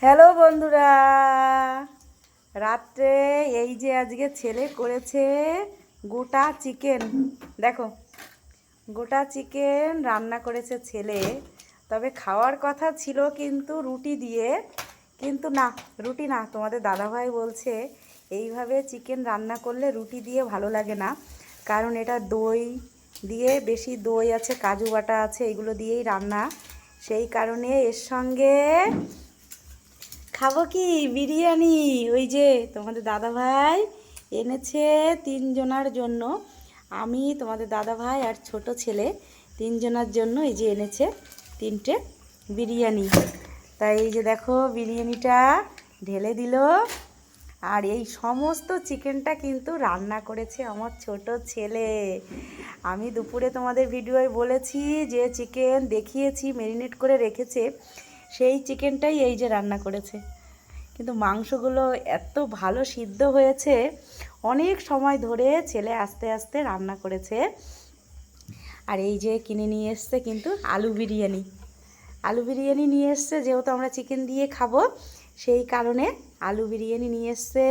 Hello বন্ধুরা, রাত্রে এই যে আজকে ছেলে করেছে গোটা চিকেন। দেখো, গোটা চিকেন রান্না করেছে ছেলে। তবে খাওয়ার কথা ছিল কিন্তু রুটি দিয়ে, কিন্তু না, রুটি না। তোমাদের দাদাভাই বলছে এইভাবে চিকেন রান্না করলে রুটি দিয়ে ভালো লাগে না, কারণ এটা দই দিয়ে, বেশি দই আছে, কাজু বাটা আছে, এগুলো দিয়েই রান্না। সেই কারণে এর সঙ্গে খাবো কি বিরিয়ানি। ওই যে তোমাদের দাদাভাই এনেছে তিনজনার জন্য, আমি, তোমাদের দাদাভাই আর ছোট ছেলে, তিনজনার জন্য এই যে এনেছে তিনটে বিরিয়ানি। তাই এই যে দেখো বিরিয়ানিটা ঢেলে দিল। আর এই সমস্ত চিকেনটা কিন্তু রান্না করেছে আমার ছোট ছেলে। আমি দুপুরে তোমাদের ভিডিওয় বলেছি যে চিকেন দেখিয়েছি ম্যারিনেট করে রেখেছে, সেই চিকেনটাই এই যে রান্না করেছে। কিন্তু মাংসগুলো এত ভালো সিদ্ধ হয়েছে, অনেক সময় ধরে ছেলে আস্তে আস্তে রান্না করেছে। আর এই যে কিনে নিয়ে এসছে কিন্তু আলু বিরিয়ানি। আলু বিরিয়ানি নিয়ে এসছে, যেহেতু আমরা চিকেন দিয়ে খাবো সেই কারণে আলু বিরিয়ানি নিয়ে এসছে।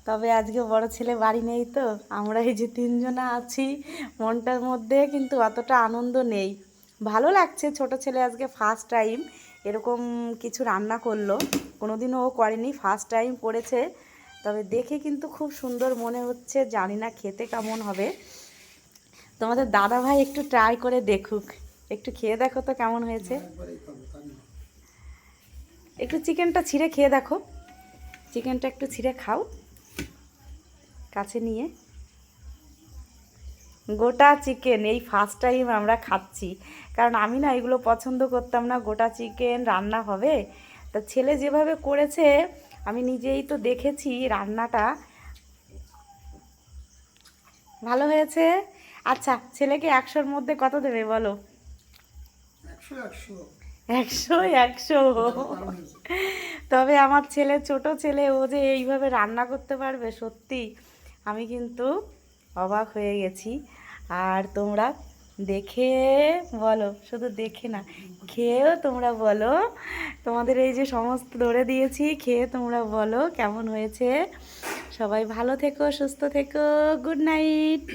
তবে আজকে বড় ছেলে বাড়ি নেই, তো আমরা এই যে তিনজনা আছি, মনটার মধ্যে কিন্তু অতটা আনন্দ নেই। ভালো লাগছে, ছোট ছেলে আজকে ফার্স্ট টাইম এরকম কিছু রান্না করলো, কোনোদিনও ও করেনি, ফার্স্ট টাইম করেছে। তবে দেখে কিন্তু খুব সুন্দর মনে হচ্ছে, জানি না খেতে কেমন হবে। তোমাদের দাদা ভাই একটু ট্রাই করে দেখুক, একটু খেয়ে দেখো তো কেমন হয়েছে। একটু চিকেনটা ছিঁড়ে খেয়ে দেখো, চিকেনটা একটু ছিঁড়ে খাও কাছে নিয়ে। গোটা চিকেন এই ফার্স্ট টাইম আমরা খাচ্ছি, কারণ আমি না এগুলো পছন্দ করতাম না, গোটা চিকেন রান্না হবে। তা ছেলে যেভাবে করেছে, আমি নিজেই তো দেখেছি রান্নাটা ভালো হয়েছে। আচ্ছা, ছেলেকে 100-র মধ্যে কত দেবে বলো? 100 100। তবে আমার ছেলে, ছোট ছেলে, ও যে এইভাবে রান্না করতে পারবে, সত্যি আমি কিন্তু অবাক হয়ে গেছি। আর তোমরা দেখে বলো, শুধু দেখে না, খেয়েও তোমরা বলো। তোমাদের এই যে সমস্ত ধরে দিয়েছি, খেয়ে তোমরা বলো কেমন হয়েছে। সবাই ভালো থেকো, সুস্থ থেকো, গুড নাইট।